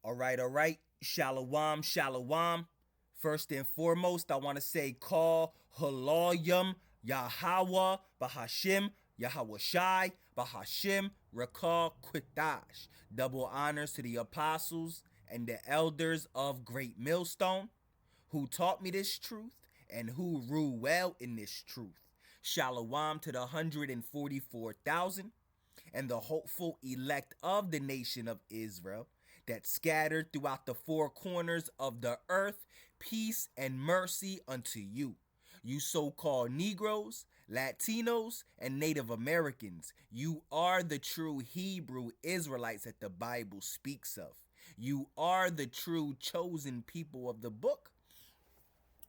All right. Shalom, shalom. First and foremost, I want to say call Haloyam Yahweh Bahashim Yahweh Shai Bahashim Rakal Quitash. Double honors to the apostles and the elders of Great Millstone who taught me this truth and who rule well in this truth. Shalom to the 144,000 and the hopeful elect of the nation of Israel that scattered throughout the four corners of the earth, peace and mercy unto you. You so-called Negroes, Latinos, and Native Americans, you are the true Hebrew Israelites that the Bible speaks of. You are the true chosen people of the book.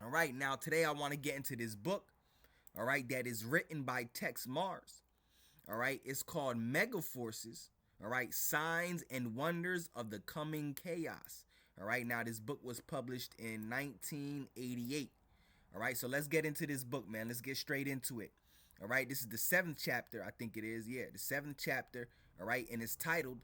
All right, now today I want to get into this book, all right, that is written by Texe. All right, it's called Mega Forces. All right, Signs and Wonders of the Coming Chaos. All right, now this book was published in 1988. All right, so let's get into this book, man. Let's get straight into it. All right, this is the 7th chapter, I think it is. Yeah, the 7th chapter. All right, and it's titled,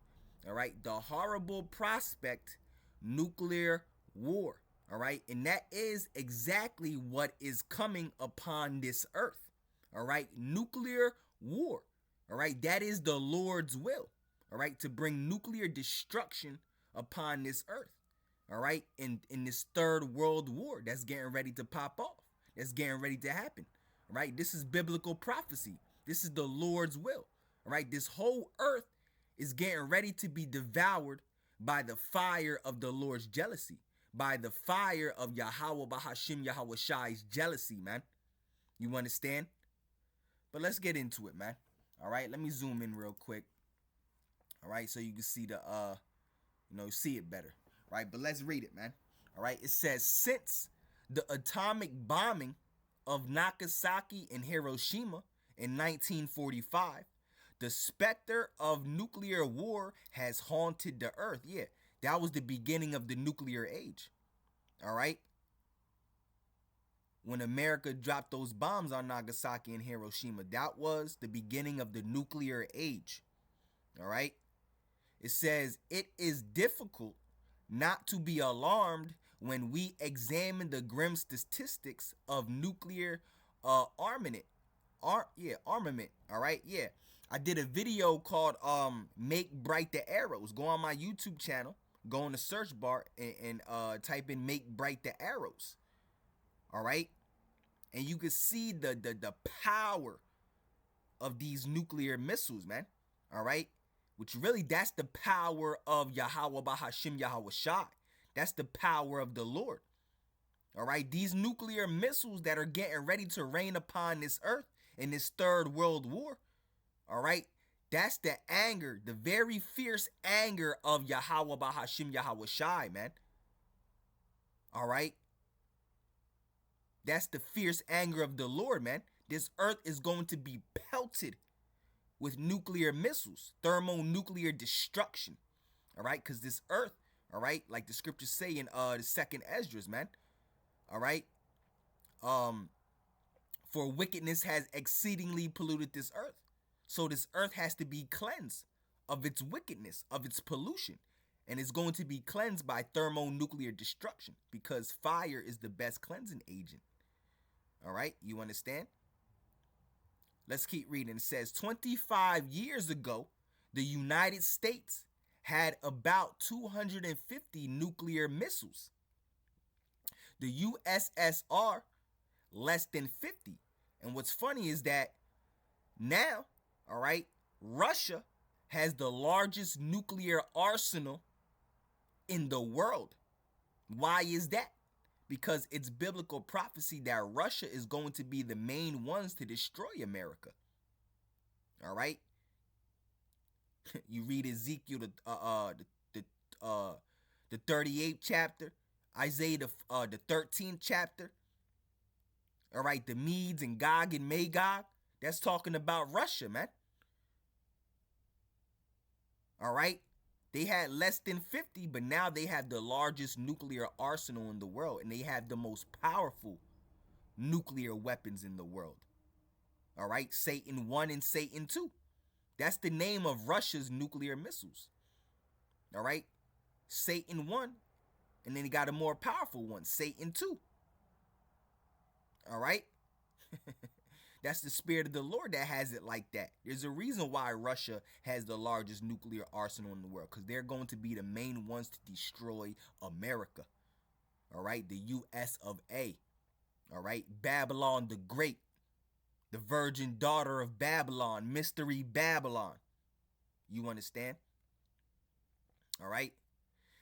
all right, The Horrible Prospect, Nuclear War. All right, and that is exactly what is coming upon this earth. All right, nuclear war. All right, that is the Lord's will. All right, to bring nuclear destruction upon this earth. All right, in this third world war that's getting ready to pop off. That's getting ready to happen. All right, this is biblical prophecy. This is the Lord's will. All right, this whole earth is getting ready to be devoured by the fire of the Lord's jealousy, by the fire of Yahweh Bahashim Yahweh Shai's jealousy, man. You understand? But let's get into it, man. All right, let me zoom in real quick. All right, so you can see the see it better. Right, but let's read it, man. All right, it says, since the atomic bombing of Nagasaki and Hiroshima in 1945, the specter of nuclear war has haunted the earth. Yeah, that was the beginning of the nuclear age. All right. When America dropped those bombs on Nagasaki and Hiroshima, that was the beginning of the nuclear age. All right. It says, it is difficult not to be alarmed when we examine the grim statistics of nuclear armament. Armament. All right. Yeah. I did a video called Make Bright the Arrows. Go on my YouTube channel. Go in the search bar and type in Make Bright the Arrows. All right. And you can see the power of these nuclear missiles, man. All right. Which really, that's the power of Yahweh Bahashim Yahweh Shai. That's the power of the Lord. All right. These nuclear missiles that are getting ready to rain upon this earth in this third world war. All right. That's the anger, the very fierce anger of Yahweh Bahashim Yahweh Shai, man. All right. That's the fierce anger of the Lord, man. This earth is going to be pelted with nuclear missiles, thermonuclear destruction. All right, because this earth, all right, like the scriptures say in the second Esdras, man. All right. For wickedness has exceedingly polluted this earth. So this earth has to be cleansed of its wickedness, of its pollution. And it's going to be cleansed by thermonuclear destruction because fire is the best cleansing agent. All right, you understand? Let's keep reading. It says 25 years ago, the United States had about 250 nuclear missiles. The USSR, less than 50. And what's funny is that now, all right, Russia has the largest nuclear arsenal in the world. Why is that? Because it's biblical prophecy that Russia is going to be the main ones to destroy America. All right. You read Ezekiel, the 38th chapter, Isaiah, the 13th chapter. All right. The Medes and Gog and Magog. That's talking about Russia, man. All right. They had less than 50, but now they have the largest nuclear arsenal in the world, and they have the most powerful nuclear weapons in the world. All right, Satan 1 and Satan 2. That's the name of Russia's nuclear missiles. All right. Satan 1, and then he got a more powerful one, Satan 2. All right? That's the spirit of the Lord that has it like that. There's a reason why Russia has the largest nuclear arsenal in the world, because they're going to be the main ones to destroy America. All right? The US of A. All right? Babylon the Great, the virgin daughter of Babylon, mystery Babylon. You understand? All right?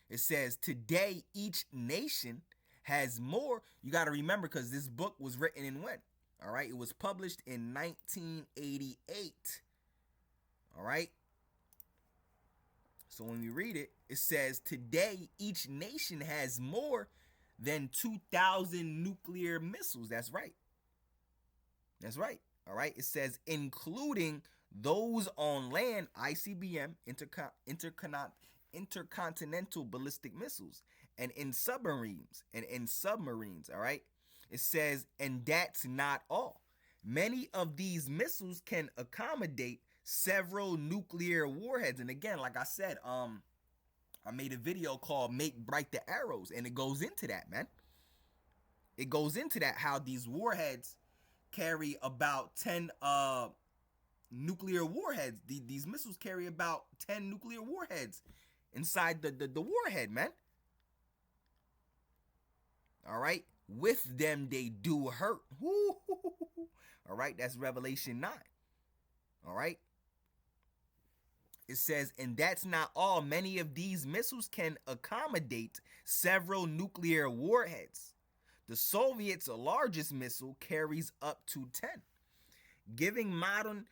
It says, today each nation has more. You got to remember, because this book was written in when? All right? It was published in 1988. All right? So when we read it, it says, today each nation has more than 2,000 nuclear missiles. That's right. That's right. All right? It says, including those on land, ICBM, intercontinental ballistic missiles, and in submarines, all right? It says, and that's not all. Many of these missiles can accommodate several nuclear warheads. And again, like I said, I made a video called Make Bright the Arrows, and it goes into that, man. It goes into that, how these warheads carry about 10 nuclear warheads. These missiles carry about 10 nuclear warheads inside the warhead, man. All right? With them, they do hurt. Woo. All right? That's Revelation 9. All right? It says, and that's not all. Many of these missiles can accommodate several nuclear warheads. The Soviets' largest missile carries up to 10, giving modern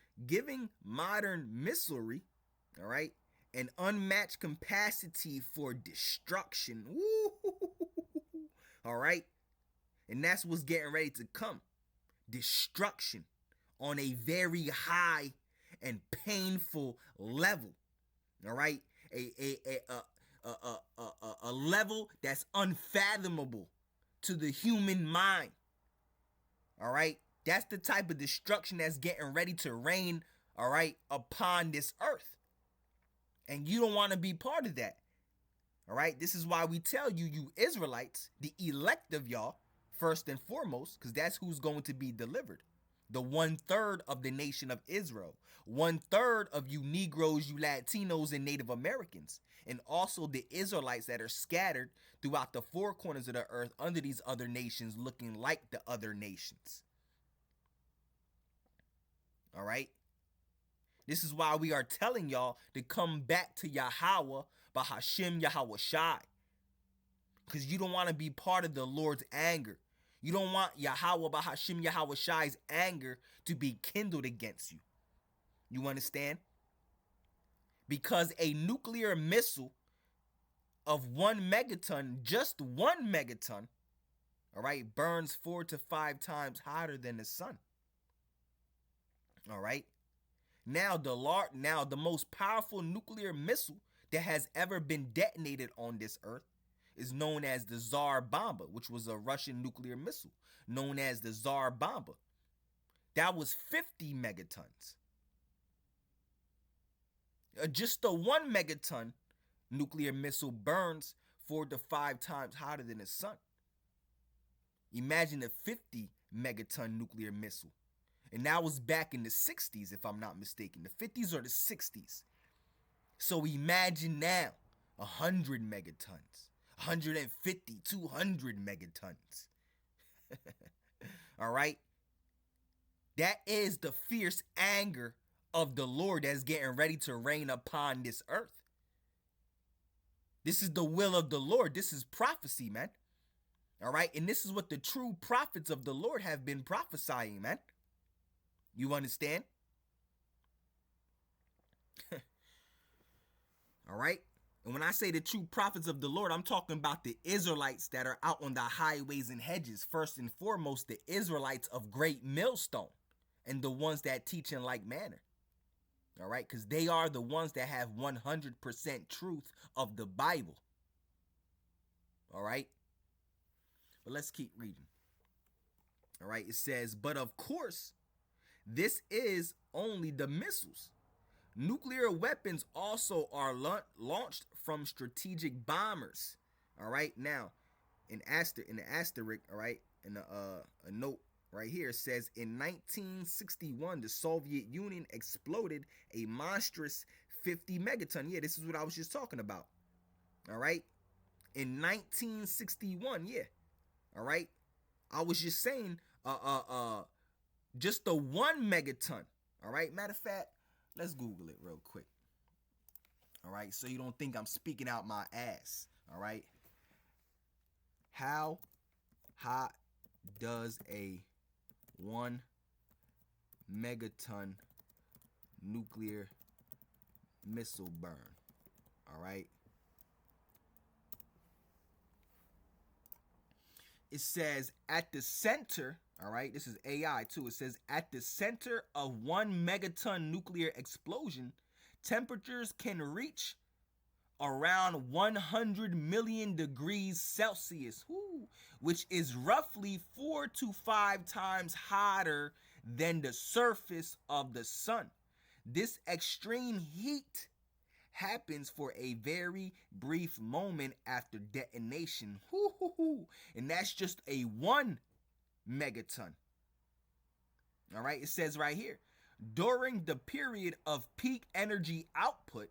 missilery, all right, an unmatched capacity for destruction. Woo! All right? And that's what's getting ready to come. Destruction on a very high and painful level. All right? A level that's unfathomable to the human mind. All right? That's the type of destruction that's getting ready to rain, all right, upon this earth. And you don't want to be part of that. All right? This is why we tell you, you Israelites, the elect of y'all, first and foremost, because that's who's going to be delivered. The 1/3 of the nation of Israel. 1/3 of you Negroes, you Latinos, and Native Americans. And also the Israelites that are scattered throughout the four corners of the earth under these other nations, looking like the other nations. All right? This is why we are telling y'all to come back to Yahweh, Bahashim Yahweh Shai. Because you don't want to be part of the Lord's anger. You don't want Yahweh, Bahashim Yahweh Shai's anger to be kindled against you. You understand? Because a nuclear missile of 1 megaton, just 1 megaton, all right, burns 4 to 5 times hotter than the sun. All right? Now the most powerful nuclear missile that has ever been detonated on this earth is known as the Tsar Bomba, which was a Russian nuclear missile, known as the Tsar Bomba. That was 50 megatons. Just the 1 megaton nuclear missile burns 4 to 5 times hotter than the sun. Imagine a 50 megaton nuclear missile. And that was back in the 60s, if I'm not mistaken. The 50s or the 60s. So imagine now 100 megatons, 150, 200 megatons. All right? That is the fierce anger of the Lord that's getting ready to rain upon this earth. This is the will of the Lord. This is prophecy, man. All right? And this is what the true prophets of the Lord have been prophesying, man. You understand? All right? And when I say the true prophets of the Lord, I'm talking about the Israelites that are out on the highways and hedges. First and foremost, the Israelites of Great Millstone and the ones that teach in like manner. All right? Because they are the ones that have 100% truth of the Bible. All right? But let's keep reading. All right? It says, but of course, this is only the missiles. Nuclear weapons also are launched from strategic bombers. All right, now in the asterisk, all right, in a note right here says in 1961 the Soviet Union exploded a monstrous 50 megaton. Yeah, this is what I was just talking about. All right, in 1961, yeah. All right, I was just saying, just the 1 megaton. All right, matter of fact, let's Google it real quick. All right, so you don't think I'm speaking out my ass. All right, how hot does a 1 megaton nuclear missile burn? All right, it says at the center, all right, this is AI too. It says at the center of 1 megaton nuclear explosion, temperatures can reach around 100 million degrees Celsius, which is roughly 4 to 5 times hotter than the surface of the sun. This extreme heat happens for a very brief moment after detonation. And that's just a 1 megaton. All right, it says right here, during the period of peak energy output,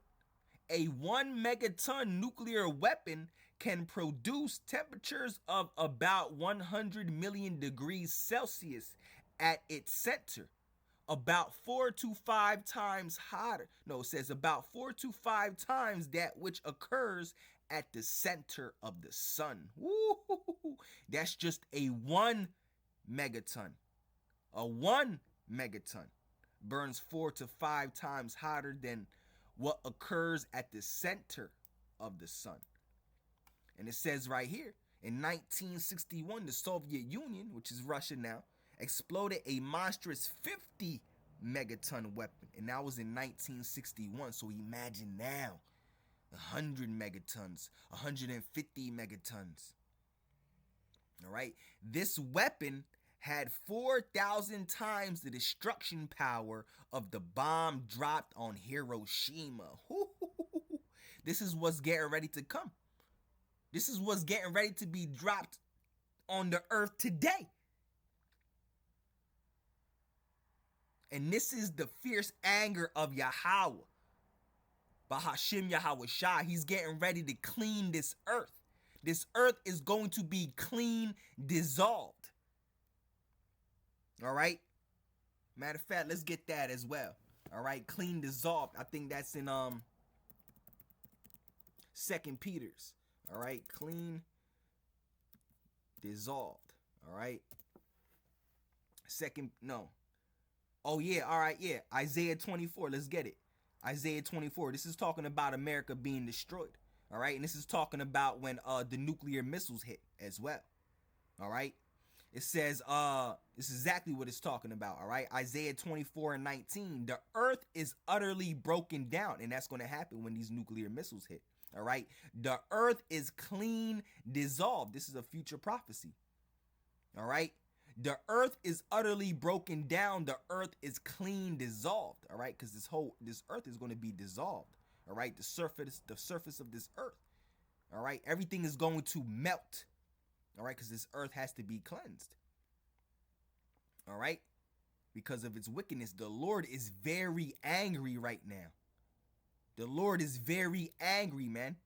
a 1 megaton nuclear weapon can produce temperatures of about 100 million degrees Celsius at its center, about 4 to 5 times hotter. No, it says about 4 to 5 times that which occurs at the center of the sun. Woo! That's just a 1 megaton. A 1 megaton burns 4 to 5 times hotter than what occurs at the center of the sun. And it says right here, in 1961, the Soviet Union, which is Russia now, exploded a monstrous 50 megaton weapon. And that was in 1961. So imagine now 100 megatons, 150 megatons. All right. This weapon had 4,000 times the destruction power of the bomb dropped on Hiroshima. This is what's getting ready to come. This is what's getting ready to be dropped on the earth today. And this is the fierce anger of Yahweh. Bahashim Yahweh Shai. He's getting ready to clean this earth. This earth is going to be clean, dissolved. All right. Matter of fact, let's get that as well. All right, clean, dissolved. I think that's in 2 Peter's. All right, clean, dissolved. All right. Oh yeah, all right, yeah. Isaiah 24. Let's get it. Isaiah 24. This is talking about America being destroyed. All right, and this is talking about when the nuclear missiles hit as well. All right. It says, this is exactly what it's talking about, all right? Isaiah 24:19, the earth is utterly broken down, and that's going to happen when these nuclear missiles hit, all right? The earth is clean, dissolved. This is a future prophecy, all right? The earth is utterly broken down. The earth is clean, dissolved, all right? Because this earth is going to be dissolved, all right? The surface of this earth, all right? Everything is going to melt. All right, because this earth has to be cleansed. All right, because of its wickedness. The Lord is very angry right now. The Lord is very angry, man.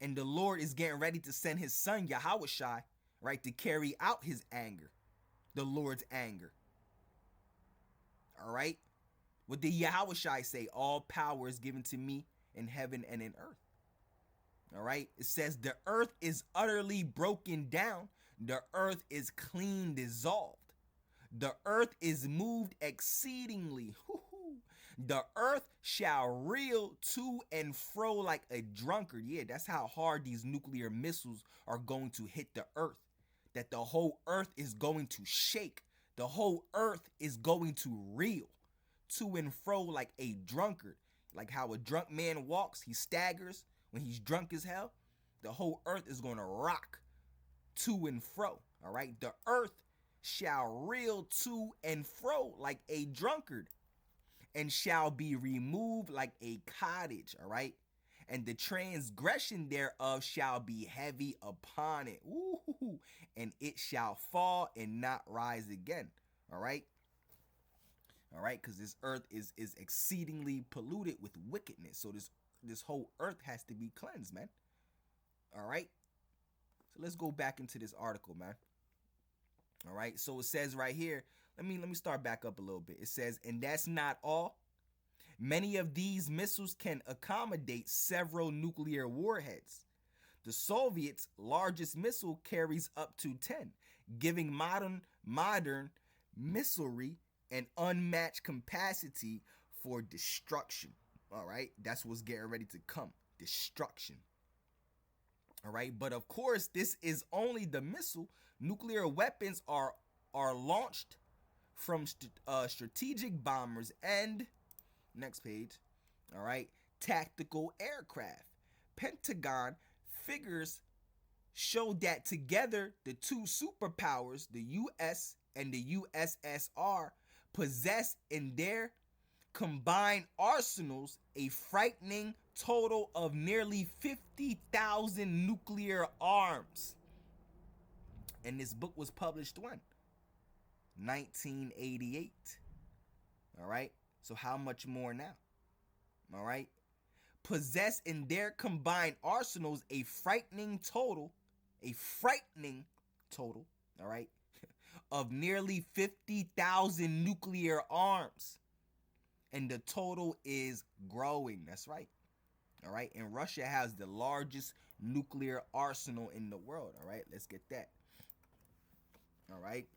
And the Lord is getting ready to send his son, Yahweh Shai, right, to carry out his anger. The Lord's anger. All right. What did Yahweh Shai say? All power is given to me in heaven and in earth. All right. It says the earth is utterly broken down. The earth is clean, dissolved. The earth is moved exceedingly. The earth shall reel to and fro like a drunkard. Yeah, that's how hard these nuclear missiles are going to hit the earth. That the whole earth is going to shake. The whole earth is going to reel to and fro like a drunkard. Like how a drunk man walks, he staggers. When he's drunk as hell, the whole earth is going to rock to and fro. All right. The earth shall reel to and fro like a drunkard. and shall be removed like a cottage, all right? And the transgression thereof shall be heavy upon it. Ooh, and it shall fall and not rise again, all right? All right, because this earth is exceedingly polluted with wickedness. So this whole earth has to be cleansed, man. All right? So let's go back into this article, man. All right, so it says right here, let me start back up a little bit. It says, and that's not all. Many of these missiles can accommodate several nuclear warheads. The Soviets' largest missile carries up to 10, giving modern missilery an unmatched capacity for destruction. All right, that's what's getting ready to come, destruction. All right, but of course, this is only the missile. Nuclear weapons are launched from strategic bombers and, next page, all right, tactical aircraft. Pentagon figures show that together the two superpowers, the US and the USSR, possess in their combined arsenals a frightening total of nearly 50,000 nuclear arms. And this book was published when? 1988. All right? So how much more now? All right? Possess in their combined arsenals a frightening total, all right, of nearly 50,000 nuclear arms. And the total is growing. That's right. All right. And Russia has the largest nuclear arsenal in the world. All right. Let's get that. All right.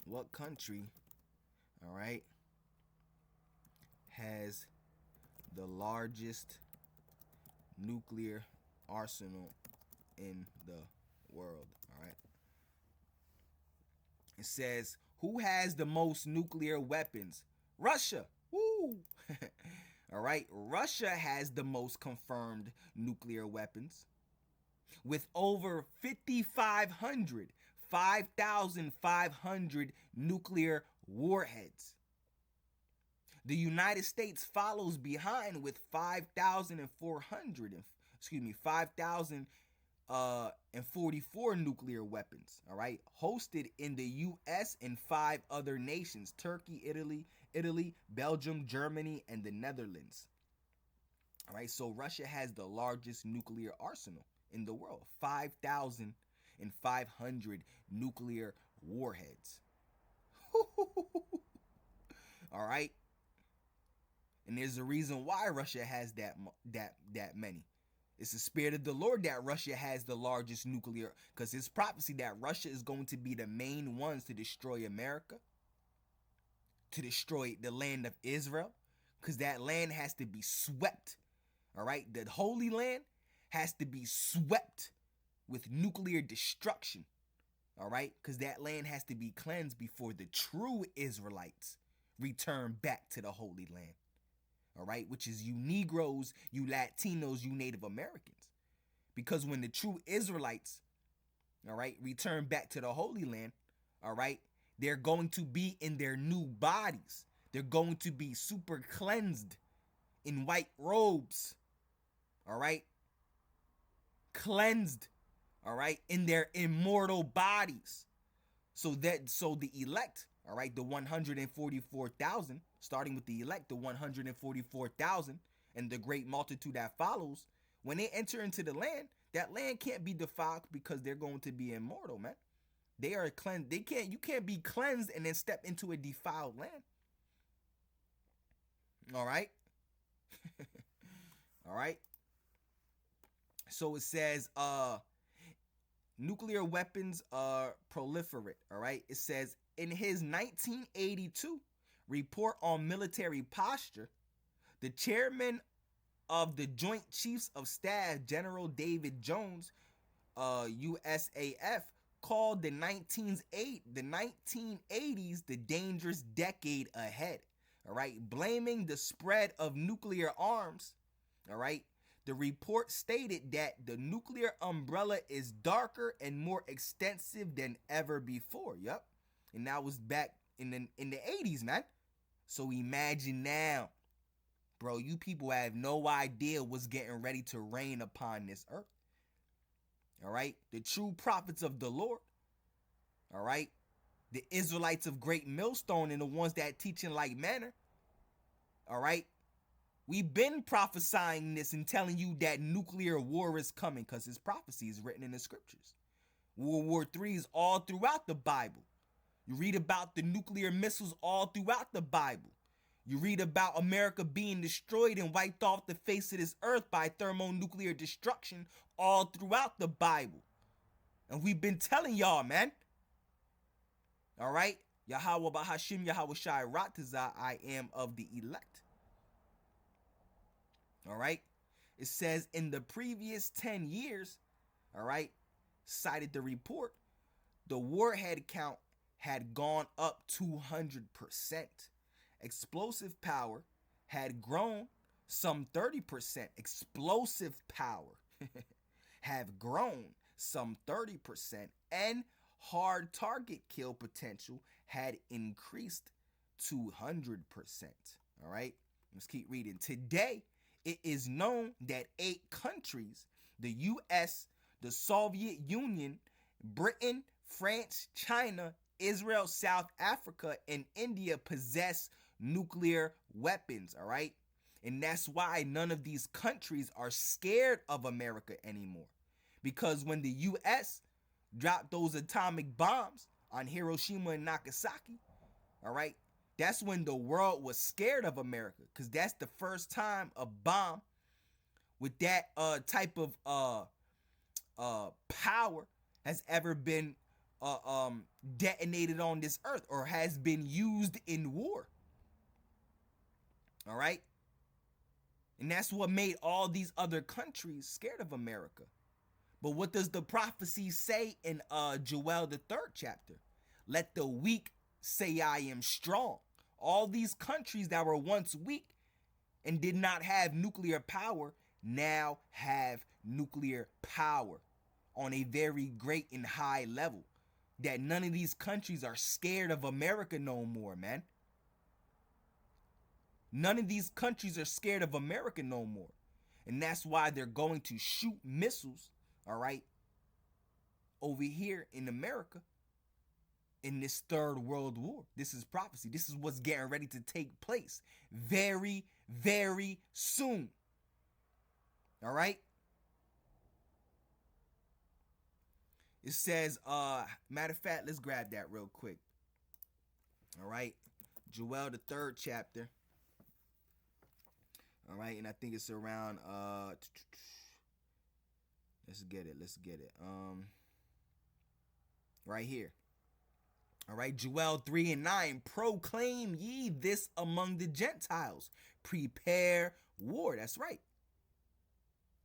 What country, all right, has the largest nuclear arsenal in the world? All right. It says, who has the most nuclear weapons? Russia. Woo! All right. Russia has the most confirmed nuclear weapons with over 5,500 nuclear warheads. The United States follows behind with 5,044 nuclear weapons, all right, hosted in the U.S. and 5 other nations: Turkey, Italy, Belgium, Germany, and the Netherlands. All right, so Russia has the largest nuclear arsenal in the world, 5,500 nuclear warheads. All right. And there's a reason why Russia has that many. It's the spirit of the Lord that Russia has the largest nuclear, because it's prophecy that Russia is going to be the main ones to destroy America, to destroy the land of Israel, because that land has to be swept. All right, the Holy Land has to be swept with nuclear destruction. All right, because that land has to be cleansed before the true Israelites return back to the Holy Land. All right, which is you Negroes, you Latinos, you Native Americans. Because when the true Israelites, all right, return back to the Holy Land, all right, they're going to be in their new bodies. They're going to be super cleansed in white robes, all right, cleansed, all right, in their immortal bodies. So the elect, all right, the 144,000, starting with the elect, the 144,000, and the great multitude that follows, when they enter into the land, that land can't be defiled because they're going to be immortal, man. They are cleansed. You can't be cleansed and then step into a defiled land. All right. All right. So it says, nuclear weapons proliferate. All right. It says in his 1982 report on military posture, the chairman of the Joint Chiefs of Staff, General David Jones, USAF, called the 1980s the dangerous decade ahead. All right, blaming the spread of nuclear arms. All right, the report stated that the nuclear umbrella is darker and more extensive than ever before. Yep, and that was back in the 80s, man. So imagine now, bro, you people have no idea what's getting ready to rain upon this earth. All right? The true prophets of the Lord, all right? The Israelites of Great Millstone and the ones that teach in like manner, all right? We've been prophesying this and telling you that nuclear war is coming because his prophecy is written in the scriptures. World War III is all throughout the Bible. You read about the nuclear missiles all throughout the Bible. You read about America being destroyed and wiped off the face of this earth by thermonuclear destruction all throughout the Bible. And we've been telling y'all, man. All right? Yahweh Bahashim Yahweh Shai Ratazah, I am of the elect. All right? It says in the previous 10 years, all right, cited the report, the warhead count had gone up 200%. Explosive power had grown some 30%. Explosive power have grown some 30%. And hard target kill potential had increased 200%. All right, let's keep reading. Today, it is known that 8 countries, the US, the Soviet Union, Britain, France, China, Israel, South Africa, and India possess nuclear weapons, all right? And that's why none of these countries are scared of America anymore. Because when the US dropped those atomic bombs on Hiroshima and Nagasaki, all right, that's when the world was scared of America, because that's the first time a bomb with that type of power has ever been detonated on this earth or has been used in war. All right? And that's what made all these other countries scared of America. But what does the prophecy say in Joel the 3rd chapter? Let the weak say I am strong. All these countries that were once weak and did not have nuclear power now have nuclear power on a very great and high level. That none of these countries are scared of America no more, man. None of these countries are scared of America no more. And that's why they're going to shoot missiles, all right, over here in America in this third world war. This is prophecy. This is what's getting ready to take place very, very soon. All right? It says, matter of fact, let's grab that real quick. All right? Joel, the 3rd chapter. All right, and I think it's around, let's get it. Right here. All right, Joel 3:9, proclaim ye this among the Gentiles. Prepare war. That's right.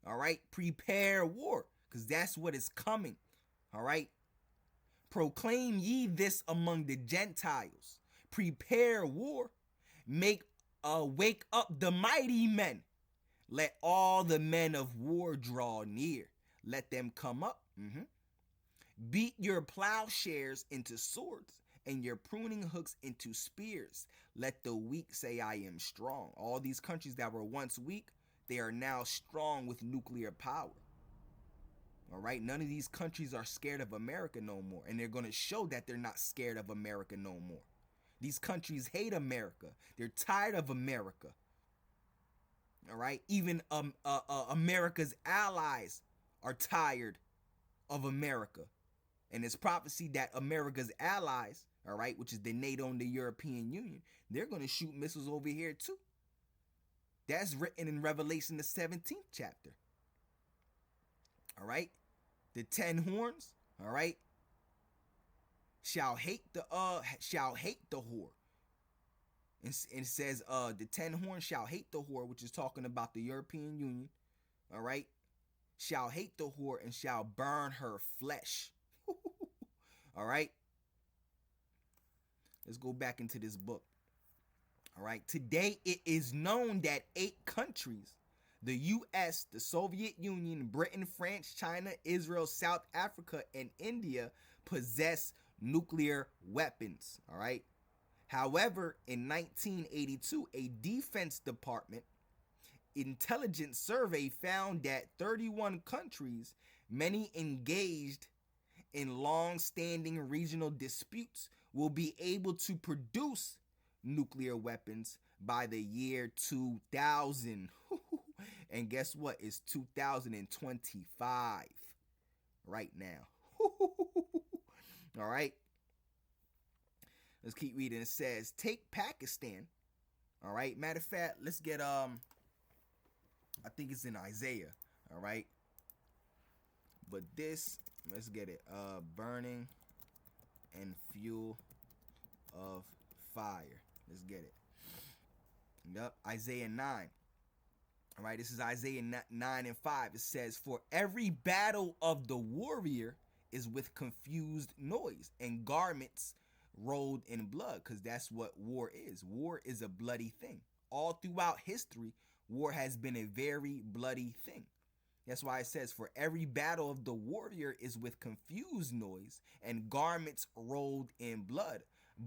All right, prepare war, because that's what is coming. All right, proclaim ye this among the Gentiles. Prepare war. Wake up the mighty men. Let all the men of war draw near. Let them come up. Beat your plowshares into swords and your pruning hooks into spears. Let the weak say I am strong. All these countries that were once weak, they are now strong with nuclear power. All right, none of these countries are scared of America no more, and they're going to show that they're not scared of America no more. These countries hate America. They're tired of America. All right, even America's allies are tired of America. And it's prophecy that America's allies, all right, which is the NATO and the European Union, they're going to shoot missiles over here too. That's written in Revelation the 17th chapter. All right, the 10 horns, all right, shall hate the whore. And it says the 10 horns shall hate the whore, which is talking about the European Union. All right, shall hate the whore and shall burn her flesh. All right, let's go back into this book. All right, today it is known that 8 countries, the US, the Soviet Union, Britain, France, China, Israel, South Africa, and India, possess nuclear weapons. All right, However, in 1982, a Defense Department intelligence survey found that 31 countries, many engaged in long-standing regional disputes, will be able to produce nuclear weapons by the year 2000. And guess what? It's 2025 right now. All right. Let's keep reading. It says, take Pakistan. All right. Matter of fact, let's get I think it's in Isaiah. All right. But this, let's get it. Burning and fuel of fire. Let's get it. Yep. Isaiah 9. All right. This is Isaiah 9 and 5. It says, for every battle of the warrior is with confused noise and garments rolled in blood, because that's what war is. War is a bloody thing. All throughout history, war has been a very bloody thing. That's why it says, for every battle of the warrior is with confused noise and garments rolled in blood.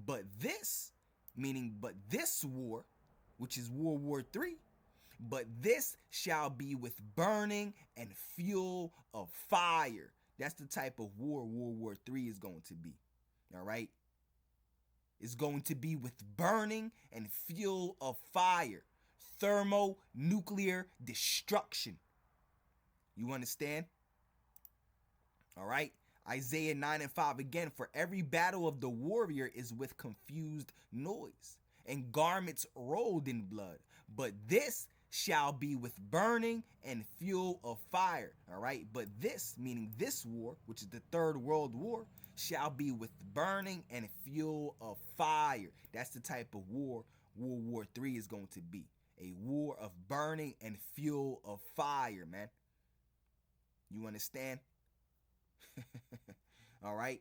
But this, meaning but this war, which is World War III, but this shall be with burning and fuel of fire. That's the type of war World War III is going to be. All right? It's going to be with burning and fuel of fire. Thermonuclear destruction. You understand? All right? Isaiah 9 and 5 again. For every battle of the warrior is with confused noise and garments rolled in blood. But this shall be with burning and fuel of fire. All right? But this, meaning this war, which is the Third World War, shall be with burning and fuel of fire. That's the type of war World War III is going to be. A war of burning and fuel of fire, man. You understand? All right.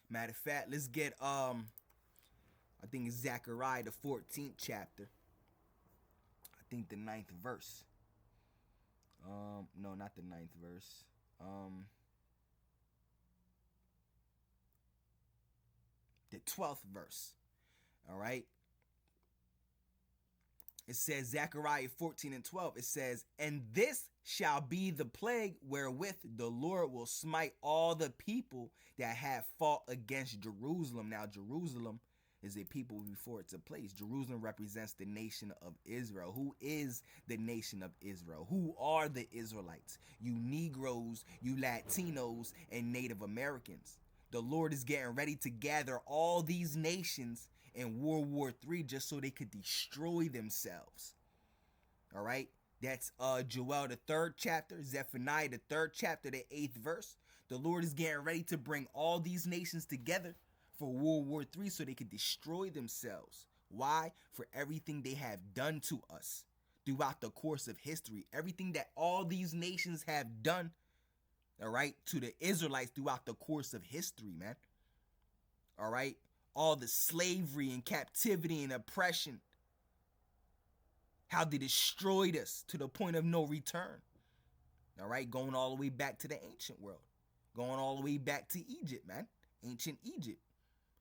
Matter of fact, let's get I think it's Zechariah, the 14th chapter. I think the 9th verse. No, not the 9th verse. The 12th verse. All right. It says, Zechariah 14 and 12, it says, and this shall be the plague wherewith the Lord will smite all the people that have fought against Jerusalem. Now, Jerusalem is a people before it's a place. Jerusalem represents the nation of Israel. Who is the nation of Israel? Who are the Israelites? You Negroes, you Latinos, and Native Americans. The Lord is getting ready to gather all these nations in World War III just so they could destroy themselves. All right? That's Joel, the 3rd chapter, Zephaniah, the 3rd chapter, the 8th verse. The Lord is getting ready to bring all these nations together for World War III so they could destroy themselves. Why? For everything they have done to us throughout the course of history. Everything that all these nations have done, all right, to the Israelites throughout the course of history, man. All right? All the slavery and captivity and oppression. How they destroyed us to the point of no return. All right? Going all the way back to the ancient world. Going all the way back to Egypt, man. Ancient Egypt.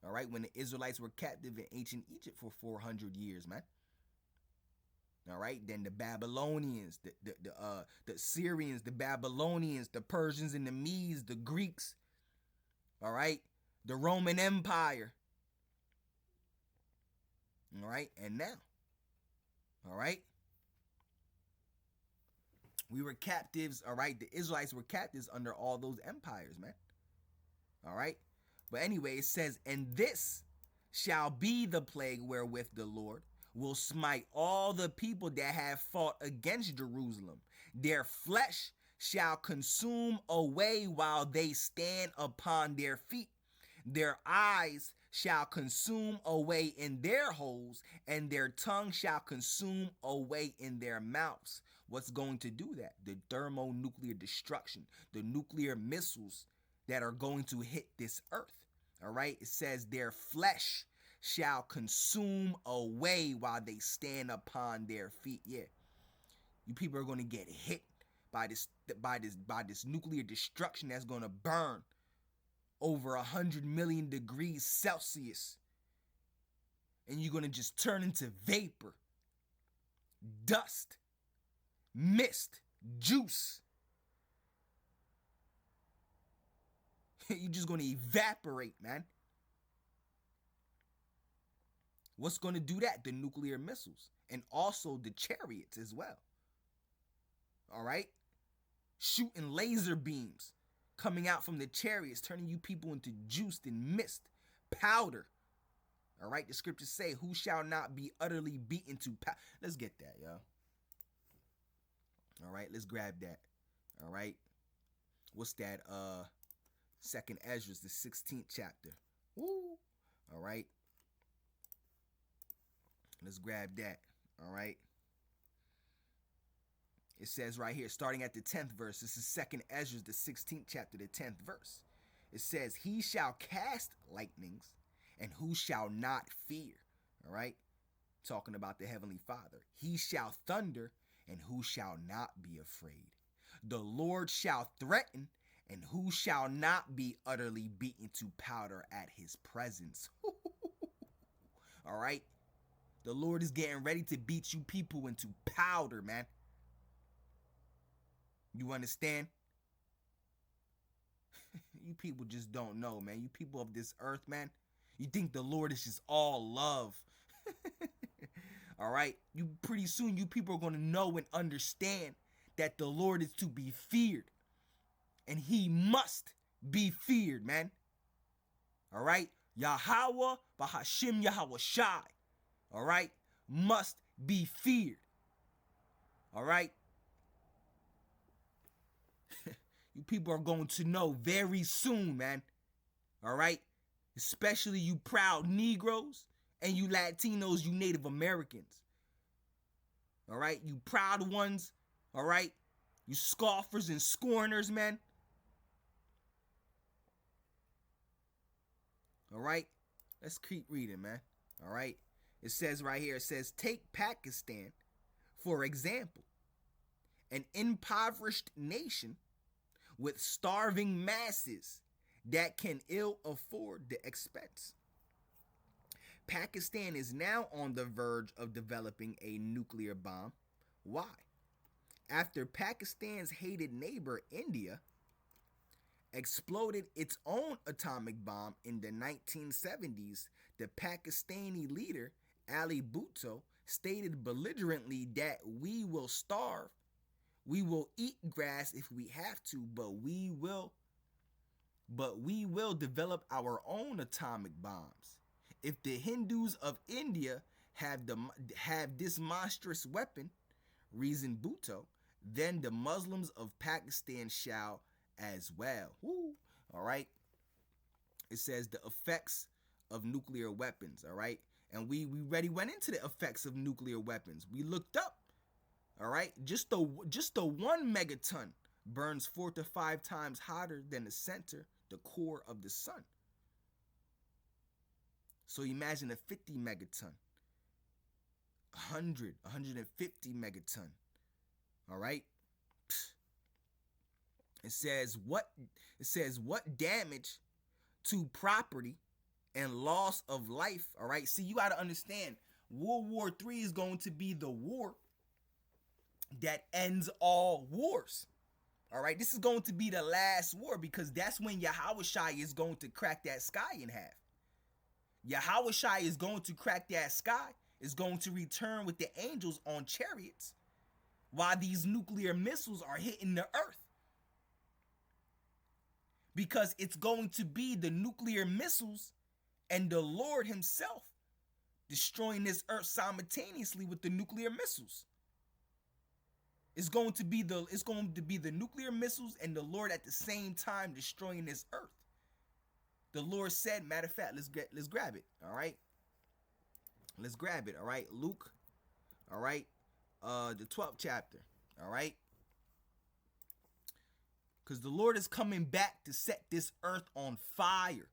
All right? When the Israelites were captive in ancient Egypt for 400 years, man. All right? Then the Babylonians, the Syrians, the Babylonians, the Persians and the Medes, the Greeks. All right? The Roman Empire. All right? And now. All right? We were captives, all right? The Israelites were captives under all those empires, man. All right? But anyway, it says, and this shall be the plague wherewith the Lord will smite all the people that have fought against Jerusalem. Their flesh shall consume away while they stand upon their feet. Their eyes shall consume away in their holes, and their tongue shall consume away in their mouths. What's going to do that? The thermonuclear destruction, the nuclear missiles that are going to hit this earth. All right? It says their flesh shall consume away while they stand upon their feet. Yeah. You people are going to get hit by this nuclear destruction that's going to burn over 100 million degrees Celsius. and you're going to just turn into vapor, dust, mist, juice. You're just going to evaporate, man. What's going to do that? The nuclear missiles and also the chariots as well. All right? Shooting laser beams coming out from the chariots, turning you people into juiced and mist, powder. All right? The scriptures say, who shall not be utterly beaten to powder. Let's get that, yo. All right? Let's grab that. All right? What's that? Second Ezra, the 16th chapter. Woo! All right? Let's grab that. All right? It says right here, starting at the 10th verse. This is Second Ezra, the 16th chapter, the 10th verse. It says, he shall cast lightnings, and who shall not fear? All right? Talking about the Heavenly Father. He shall thunder, and who shall not be afraid? The Lord shall threaten, and who shall not be utterly beaten to powder at his presence? All right? The Lord is getting ready to beat you people into powder, man. You understand? You people just don't know, man. You people of this earth, man. You think the Lord is just all love. All right? You pretty soon you people are going to know and understand that the Lord is to be feared. And he must be feared, man. All right? Yahweh, Bahashim Yahweh Shai. All right? Must be feared. All right? You people are going to know very soon, man. All right? Especially you proud Negroes and you Latinos, you Native Americans. All right? You proud ones. All right? You scoffers and scorners, man. All right? Let's keep reading, man. All right? It says right here, it says, take Pakistan, for example, an impoverished nation with starving masses that can ill afford the expense. Pakistan is now on the verge of developing a nuclear bomb. Why? After Pakistan's hated neighbor, India, exploded its own atomic bomb in the 1970s, the Pakistani leader, Ali Bhutto, stated belligerently that we will starve. We will eat grass if we have to, but we will develop our own atomic bombs. If the Hindus of India have this monstrous weapon, reasoned Bhutto, then the Muslims of Pakistan shall as well. Woo. All right. It says the effects of nuclear weapons. All right. And we already went into the effects of nuclear weapons. We looked up. All right. Just the 1 megaton burns 4 to 5 times hotter than the center, the core of the sun. So imagine a 50 megaton, 100, 150 megaton. All right. It says what damage to property and loss of life. All right. See, you got to understand, World War III is going to be the war that ends all wars. All right. This is going to be the last war because that's when Yahweh Shai is going to crack that sky in half. Yahweh Shai is going to crack that sky, is going to return with the angels on chariots while these nuclear missiles are hitting the earth. Because it's going to be the nuclear missiles and the Lord himself destroying this earth simultaneously with the nuclear missiles. It's going to be the nuclear missiles and the Lord at the same time destroying this earth. The Lord said, matter of fact, let's grab it. All right. Let's grab it. All right. Luke. All right. The 12th chapter. All right. Because the Lord is coming back to set this earth on fire.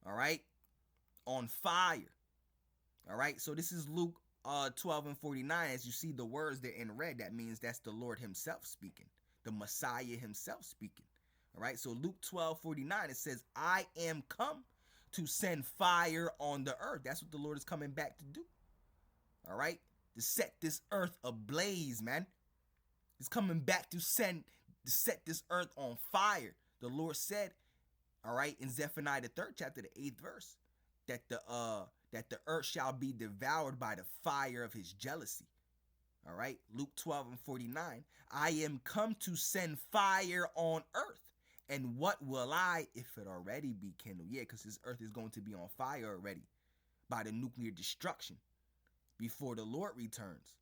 All right. On fire. All right. So this is Luke 12 and 49. As you see the words there in red, that means that's the Lord himself speaking. The Messiah himself speaking. All right. So Luke 12:49, it says, I am come to send fire on the earth. That's what the Lord is coming back to do. All right? To set this earth ablaze, man. He's coming back to set this earth on fire. The Lord said, all right, in Zephaniah the 3rd chapter, the 8th verse, that the earth shall be devoured by the fire of his jealousy. All right, Luke 12:49. I am come to send fire on earth. And what will I, if it already be kindled? Yeah, because this earth is going to be on fire already by the nuclear destruction before the Lord returns.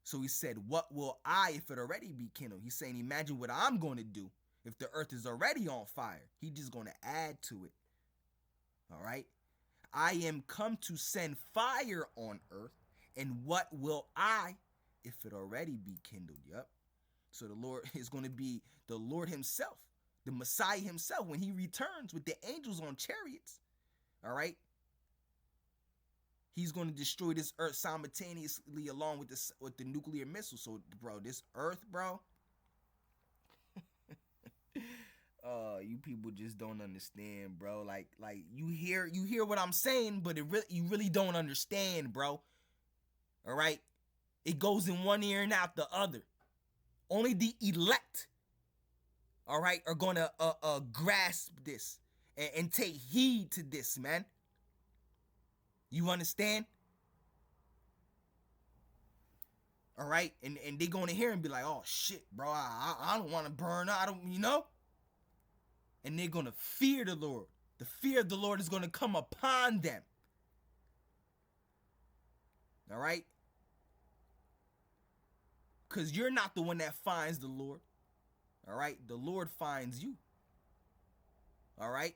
So he said, what will I, if it already be kindled? He's saying, imagine what I'm going to do if the earth is already on fire. He's just going to add to it. All right. I am come to send fire on earth. And what will I, if it already be kindled? Yep. So the Lord is going to be the Lord himself, the Messiah himself, when he returns with the angels on chariots. All right. He's going to destroy this earth simultaneously along with the nuclear missile. So, bro, this earth, bro. You people just don't understand, bro. Like you hear what I'm saying, but you really don't understand, bro. All right? It goes in one ear and out the other. Only the elect, all right, are going to grasp this and take heed to this, man. You understand? All right? And they're going to hear and be like, oh, shit, bro, I don't want to burn. I don't, you know? And they're going to fear the Lord. The fear of the Lord is going to come upon them. All right? Because you're not the one that finds the Lord. All right? The Lord finds you. All right?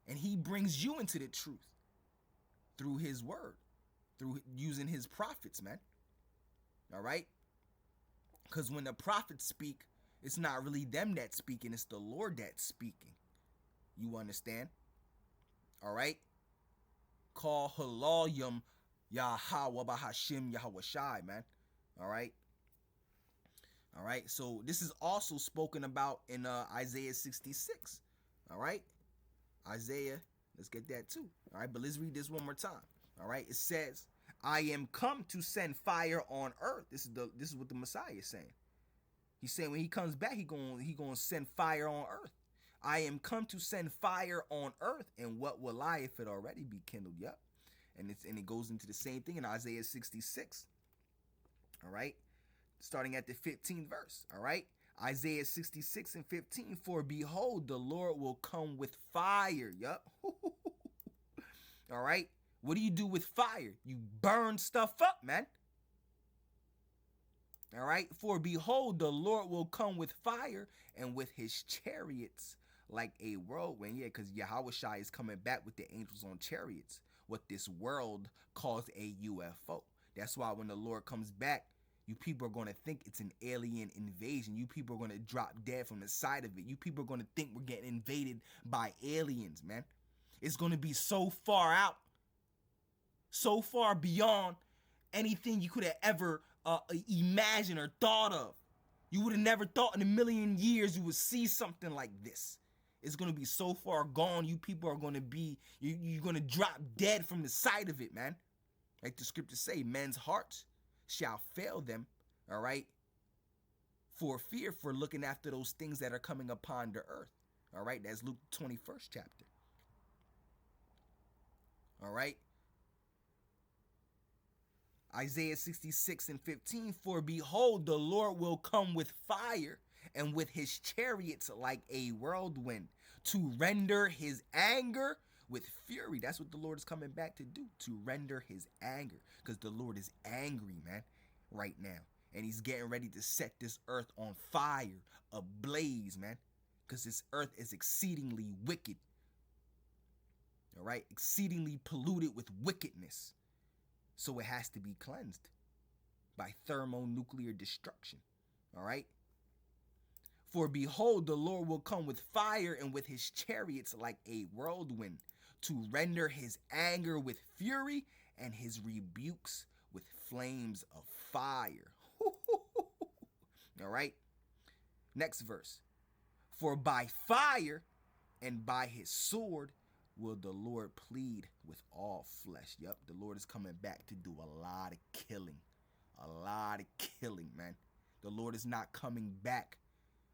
And he brings you into the truth through his word, through using his prophets, man. All right? Because when the prophets speak, it's not really them that's speaking, it's the Lord that's speaking. You understand? All right? Call Halalyam Yahweh Bahashim Yahweh Shai, man. All right? All right? So this is also spoken about in Isaiah 66. All right? Isaiah, let's get that too. All right? But let's read this one more time. All right? It says, I am come to send fire on earth. This is what the Messiah is saying. He's saying when he comes back, he gonna send fire on earth. I am come to send fire on earth, and what will I if it already be kindled? Yep. And it goes into the same thing in Isaiah 66. All right. Starting at the 15th verse. All right. Isaiah 66 and 15. For behold, the Lord will come with fire. Yep. All right. What do you do with fire? You burn stuff up, man. All right. For behold, the Lord will come with fire and with his chariots like a whirlwind. Yeah, because Yahushua is coming back with the angels on chariots. What this world calls a UFO. That's why when the Lord comes back, you people are going to think it's an alien invasion. You people are going to drop dead from the side of it. You people are going to think we're getting invaded by aliens, man. It's going to be so far out, so far beyond anything you could have ever imagined or thought of. You would have never thought in a million years you would see something like this. It's going to be so far gone, you people are going to be, you're going to drop dead from the sight of it, man. Like the scriptures say, men's hearts shall fail them, all right, for fear for looking after those things that are coming upon the earth. All right, that's Luke 21st chapter. All right. Isaiah 66 and 15, for behold, the Lord will come with fire and with his chariots like a whirlwind to render his anger with fury. That's what the Lord is coming back to do, to render his anger, because the Lord is angry, man, right now. And he's getting ready to set this earth on fire, ablaze, man, because this earth is exceedingly wicked. All right, exceedingly polluted with wickedness. So it has to be cleansed by thermonuclear destruction. All right. For behold, the Lord will come with fire and with his chariots like a whirlwind to render his anger with fury and his rebukes with flames of fire. All right. Next verse. For by fire and by his sword will the Lord plead with all flesh. Yep, the Lord is coming back to do a lot of killing. A lot of killing, man. The Lord is not coming back,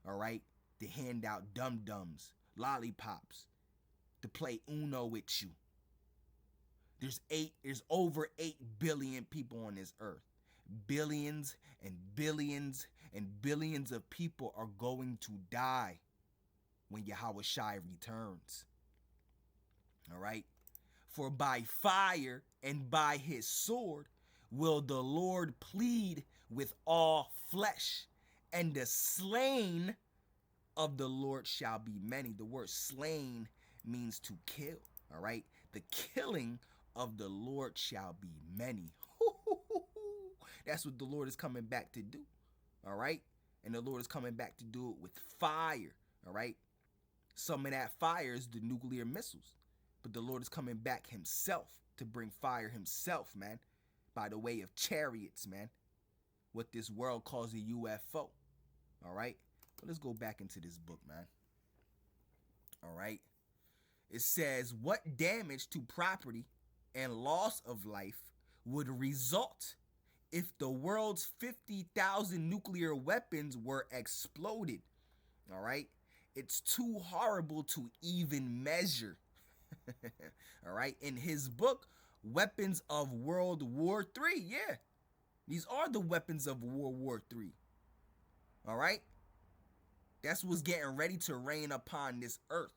all right, to hand out dum-dums, lollipops, to play Uno with you. There's over 8 billion people on this earth. Billions and billions and billions of people are going to die when Yahweh Shai returns. All right? For by fire and by his sword will the Lord plead with all flesh, and the slain of the Lord shall be many. The word slain means to kill. All right? The killing of the Lord shall be many. That's what the Lord is coming back to do. All right? And the Lord is coming back to do it with fire. All right? Some of that fire is the nuclear missiles. But the Lord is coming back himself to bring fire himself, man, by the way of chariots, man. What this world calls a UFO. All right? But let's go back into this book, man. All right? It says, what damage to property and loss of life would result if the world's 50,000 nuclear weapons were exploded? All right? It's too horrible to even measure. All right? In his book, Weapons of World War III, yeah. These are the weapons of World War III. All right? That's what's getting ready to rain upon this earth.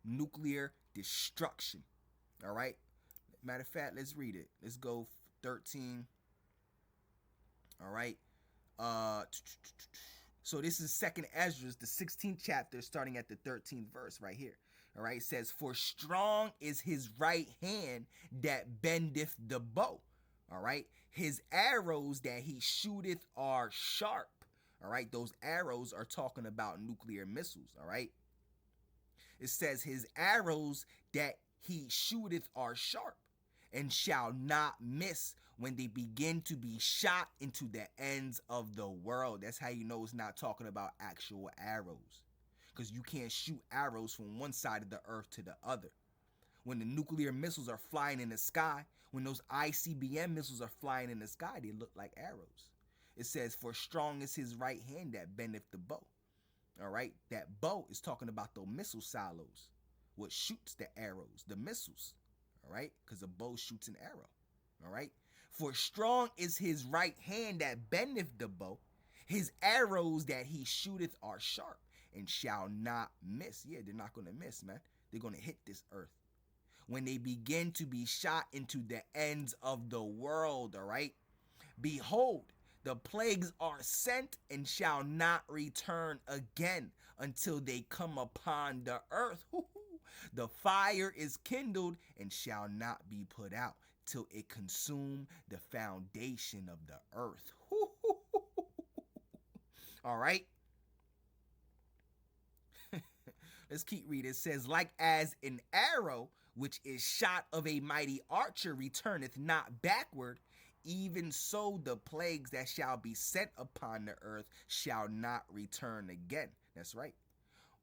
Nuclear destruction. All right? Matter of fact, let's read it. Let's go 13. All right? So this is 2nd Ezra, the 16th chapter, starting at the 13th verse right here. All right? It says, for strong is his right hand that bendeth the bow. All right? His arrows that he shooteth are sharp. All right? Those arrows are talking about nuclear missiles. All right? It says his arrows that he shooteth are sharp and shall not miss when they begin to be shot into the ends of the world. That's how you know it's not talking about actual arrows. Because you can't shoot arrows from one side of the earth to the other. When the nuclear missiles are flying in the sky, when those ICBM missiles are flying in the sky, they look like arrows. It says, for strong is his right hand that bendeth the bow. All right? That bow is talking about the missile silos. What shoots the arrows, the missiles. All right? Because a bow shoots an arrow. All right? For strong is his right hand that bendeth the bow. His arrows that he shooteth are sharp and shall not miss. Yeah, they're not going to miss, man. They're going to hit this earth. When they begin to be shot into the ends of the world, all right? Behold, the plagues are sent and shall not return again until they come upon the earth. The fire is kindled and shall not be put out till it consume the foundation of the earth. All right? Let's keep reading. It says, like as an arrow which is shot of a mighty archer returneth not backward, even so the plagues that shall be sent upon the earth shall not return again. That's right.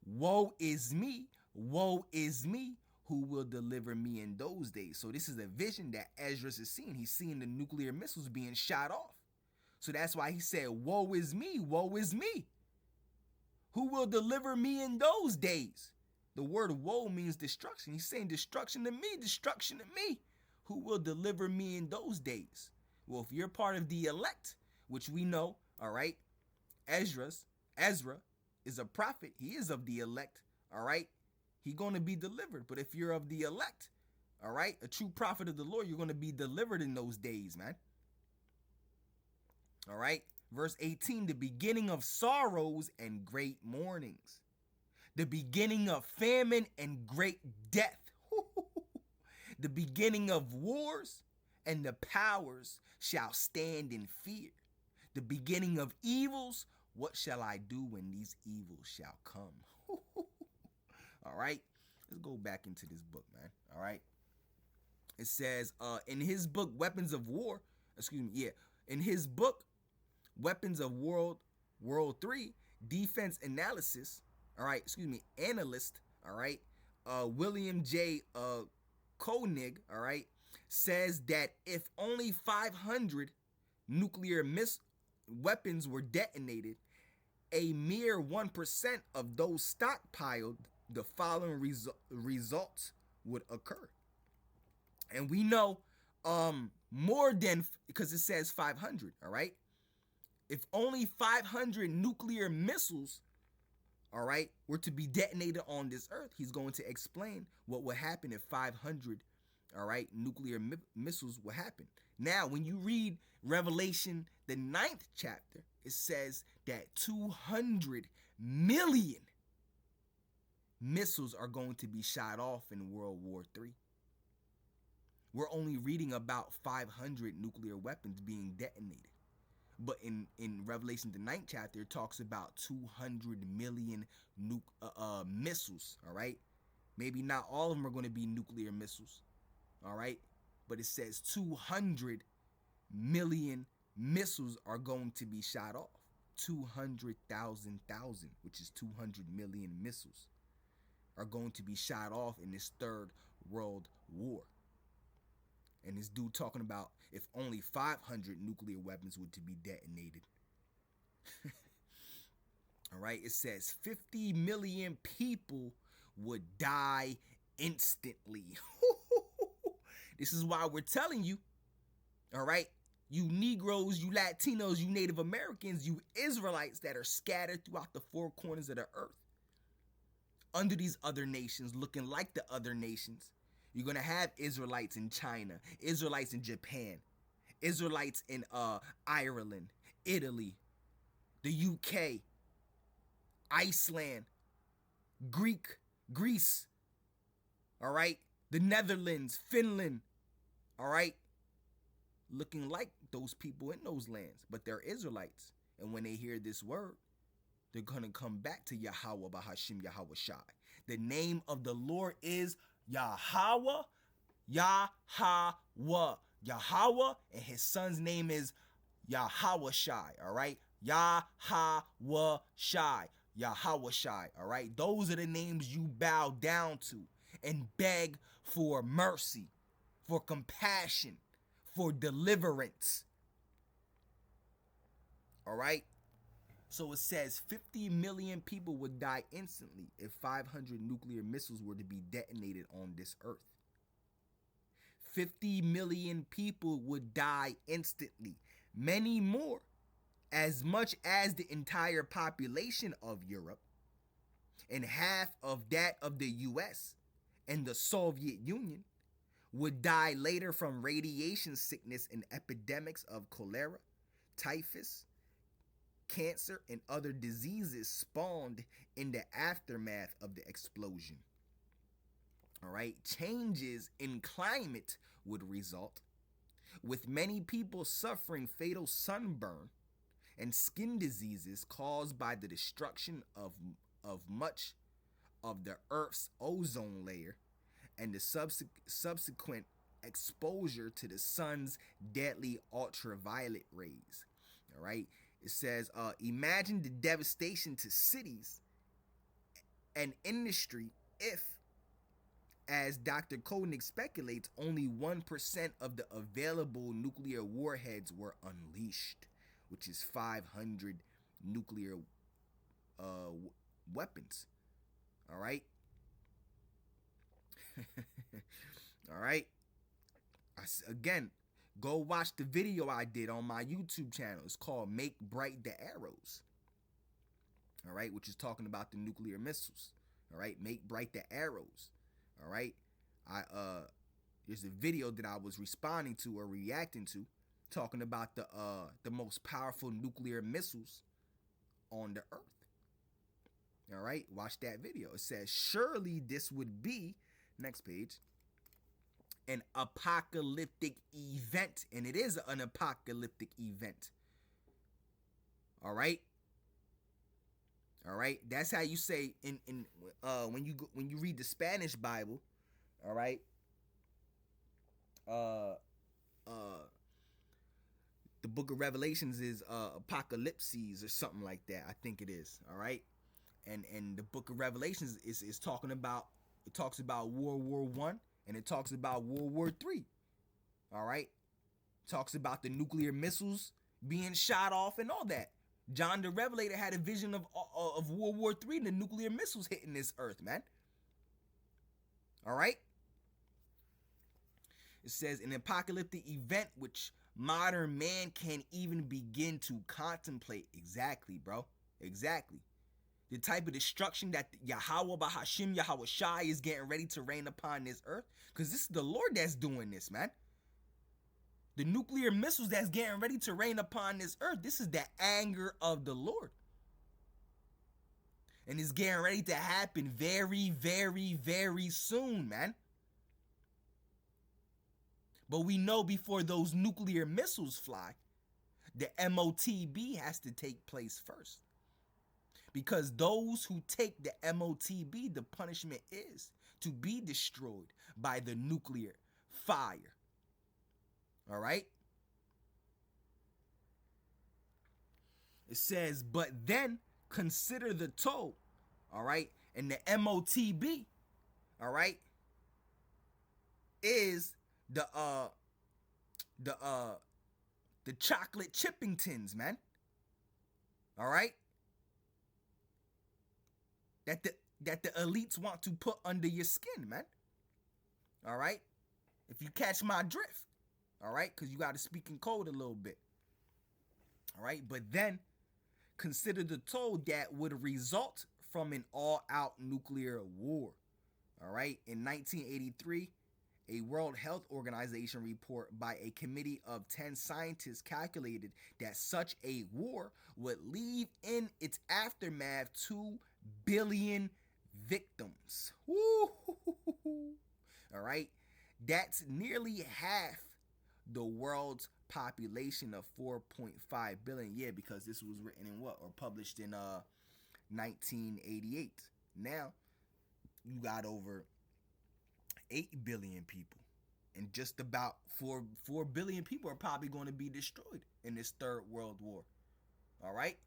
Woe is me, who will deliver me in those days? So this is a vision that Ezra is seeing. He's seeing the nuclear missiles being shot off. So that's why he said, woe is me, who will deliver me in those days? The word woe means destruction. He's saying destruction to me. Who will deliver me in those days? Well, if you're part of the elect, which we know, all right, Ezra is a prophet. He is of the elect, all right? He's going to be delivered. But if you're of the elect, all right, a true prophet of the Lord, you're going to be delivered in those days, man. All right? Verse 18, the beginning of sorrows and great mournings. The beginning of famine and great death. The beginning of wars, and the powers shall stand in fear. The beginning of evils, what shall I do when these evils shall come? All right, let's go back into this book, man. All right, it says in his book, in his book, Weapons of World 3, Defense Analysis, all right, analyst, all right, William J. Koenig, all right, says that if only 500 nuclear weapons were detonated, a mere 1% of those stockpiled, the following results would occur. And we know more than, because it says 500, all right? If only 500 nuclear missiles, all right, were to be detonated on this earth, he's going to explain what would happen if 500, all right, nuclear missiles would happen. Now, when you read Revelation, the 9th chapter, it says that 200 million missiles are going to be shot off in World War III. We're only reading about 500 nuclear weapons being detonated. But in Revelation, the 9th chapter, it talks about 200 million missiles, all right? Maybe not all of them are going to be nuclear missiles, all right? But it says 200 million missiles are going to be shot off. 200,000, which is 200 million missiles, are going to be shot off in this Third World War. And this dude talking about if only 500 nuclear weapons were to be detonated. All right, it says 50 million people would die instantly. This is why we're telling you, all right, you Negroes, you Latinos, you Native Americans, you Israelites that are scattered throughout the four corners of the earth, under these other nations, looking like the other nations. You're going to have Israelites in China, Israelites in Japan, Israelites in Ireland, Italy, the UK, Iceland, Greece, all right, the Netherlands, Finland, all right, looking like those people in those lands, but they're Israelites. And when they hear this word, they're going to come back to Yahweh Bahashim Yahweh Shai. The name of the Lord is Yahweh, Yahweh, Yahweh, and his son's name is Yahweh Shai, all right? Yahweh Shai, Yahweh Shai, all right? Those are the names you bow down to and beg for mercy, for compassion, for deliverance, all right? So it says 50 million people would die instantly if 500 nuclear missiles were to be detonated on this earth. 50 million people would die instantly. Many more, as much as the entire population of Europe and half of that of the US and the Soviet Union, would die later from radiation sickness and epidemics of cholera, typhus, cancer, and other diseases spawned in the aftermath of the explosion. All right, changes in climate would result, with many people suffering fatal sunburn and skin diseases caused by the destruction of much of the Earth's ozone layer and the subsequent exposure to the sun's deadly ultraviolet rays. All right. It says, imagine the devastation to cities and industry if, as Dr. Koenig speculates, only 1% of the available nuclear warheads were unleashed, which is 500 nuclear weapons. All right? All right? Again, go watch the video I did on my YouTube channel. It's called Make Bright the Arrows. All right, which is talking about the nuclear missiles. All right, make bright the arrows. All right, there's a video that I was responding to or reacting to, talking about the most powerful nuclear missiles on the earth. All right, watch that video. It says, surely this would be, next page, an apocalyptic event, and it is an apocalyptic event. All right. All right, that's how you say when you read the Spanish Bible. All right. The book of Revelations is Apocalypses or something like that. I think it is. All right. And the book of Revelations is talking about It talks about World War One and it talks about World War Three. All right, talks about the nuclear missiles being shot off and all that. John the Revelator had a vision of World War Three and the nuclear missiles hitting this earth, man. All right. It says an apocalyptic event which modern man can't even begin to contemplate. Exactly, bro. Exactly. The type of destruction that Yahweh Bahashim Yahweh Shai is getting ready to rain upon this earth. Because this is the Lord that's doing this, man. The nuclear missiles that's getting ready to rain upon this earth. This is the anger of the Lord. And it's getting ready to happen very, very, very soon, man. But we know before those nuclear missiles fly, the MOTB has to take place first. Because those who take the MOTB, the punishment is to be destroyed by the nuclear fire. All right? It says, but then consider the toll. All right? And the MOTB, all right, is the chocolate Chippingtons, man. All right? That the elites want to put under your skin, man. All right? If you catch my drift. All right? Because you got to speak in code a little bit. All right? But then consider the toll that would result from an all-out nuclear war. All right? In 1983, a World Health Organization report by a committee of 10 scientists calculated that such a war would leave in its aftermath 2 billion victims. Woo! All right? That's nearly half the world's population of 4.5 billion. Yeah, because this was written in what? Or published in 1988. Now, you got over 8 billion people. And just about 4 billion people are probably going to be destroyed in this third world war. All right?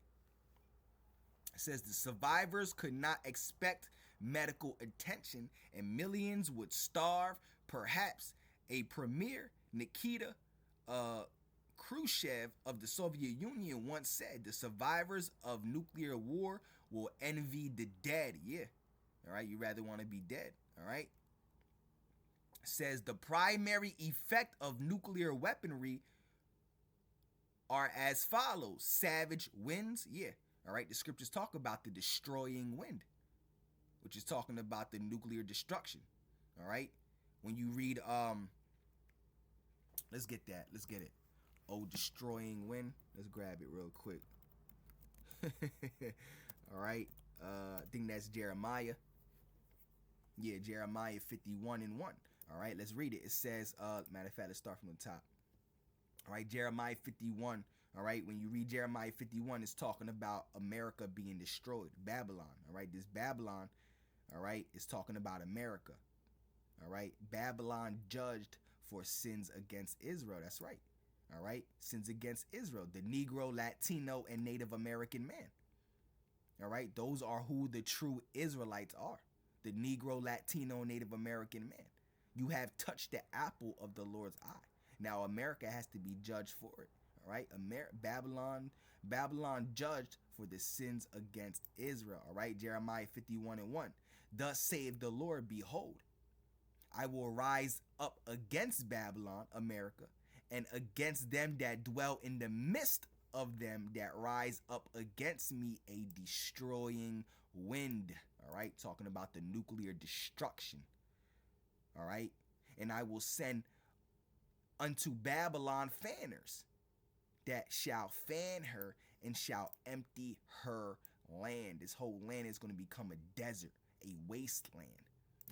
It says the survivors could not expect medical attention and millions would starve. Perhaps a premier, Nikita Khrushchev of the Soviet Union once said, the survivors of nuclear war will envy the dead. Yeah. All right. You rather want to be dead. All right. It says the primary effect of nuclear weaponry are as follows. Savage winds. Yeah. All right. The scriptures talk about the destroying wind, which is talking about the nuclear destruction. All right. When you read, let's get that. Let's get it. Oh, destroying wind. Let's grab it real quick. All right. I think that's Jeremiah. Yeah, Jeremiah 51:1. All right, let's read it. It says, matter of fact, let's start from the top. All right, Jeremiah 51. All right, when you read Jeremiah 51, it's talking about America being destroyed. Babylon. All right, this Babylon, all right, is talking about America. All right, Babylon judged for sins against Israel. That's right. All right, sins against Israel, the Negro, Latino, and Native American man. All right, those are who the true Israelites are. The Negro, Latino, Native American man. You have touched the apple of the Lord's eye. Now America has to be judged for it. All right, Babylon judged for the sins against Israel. All right, Jeremiah 51:1. Thus saith the Lord, behold, I will rise up against Babylon, America, and against them that dwell in the midst of them that rise up against me a destroying wind. All right, talking about the nuclear destruction. All right, and I will send unto Babylon fanners that shall fan her and shall empty her land. This whole land is going to become a desert, a wasteland.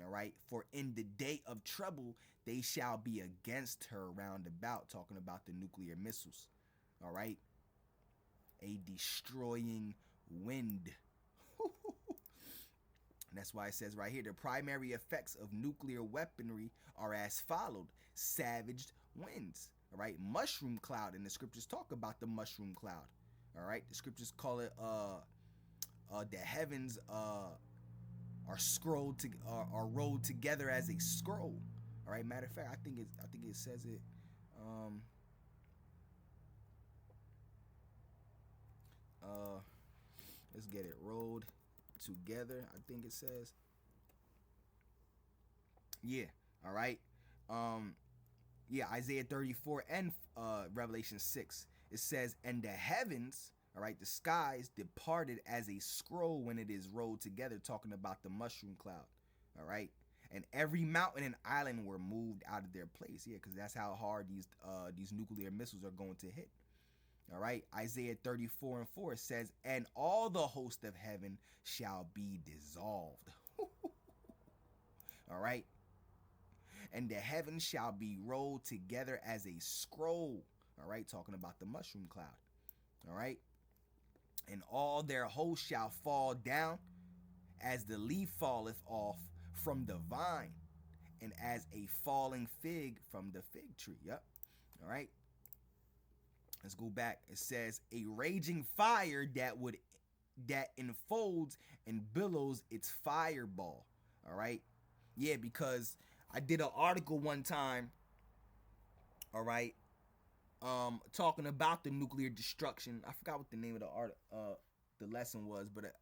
All right, for in the day of trouble they shall be against her round about, talking about the nuclear missiles. All right, a destroying wind. And that's why it says right here, the primary effects of nuclear weaponry are as followed. Savaged winds. All right, mushroom cloud, and the scriptures talk about the mushroom cloud. All right, the scriptures call it the heavens are rolled together as a scroll. All right. Matter of fact, I think it says it. Um, uh, let's get it rolled together. I think it says. Yeah. All right. Um, yeah. Isaiah 34 and Revelation 6. It says, "And the heavens, all right, the skies departed as a scroll when it is rolled together," talking about the mushroom cloud. All right. And every mountain and island were moved out of their place. Yeah, because that's how hard these nuclear missiles are going to hit. All right. Isaiah 34 and 4 says, "And all the host of heaven shall be dissolved." All right. "And the heavens shall be rolled together as a scroll." All right. Talking about the mushroom cloud. All right. "And all their hosts shall fall down as the leaf falleth off from the vine, and as a falling fig from the fig tree." Yep. All right. Let's go back. It says, "A raging fire that enfolds and billows its fireball." All right. Yeah, because I did an article one time. All right. Talking about the nuclear destruction. I forgot what the name of the lesson was, but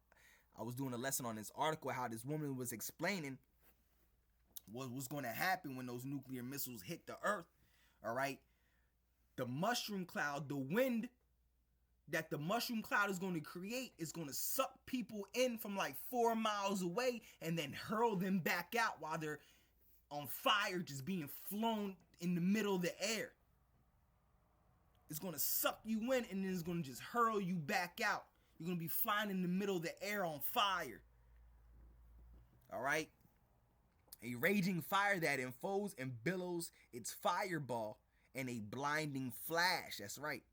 I was doing a lesson on this article, how this woman was explaining what was going to happen when those nuclear missiles hit the earth. All right. The mushroom cloud, the wind that the mushroom cloud is going to create is going to suck people in from like 4 miles away and then hurl them back out while they're on fire, just being flown in the middle of the air. It's going to suck you in and then it's going to just hurl you back out. You're going to be flying in the middle of the air on fire. All right. "A raging fire that enfolds and billows its fireball, and a blinding flash." That's right.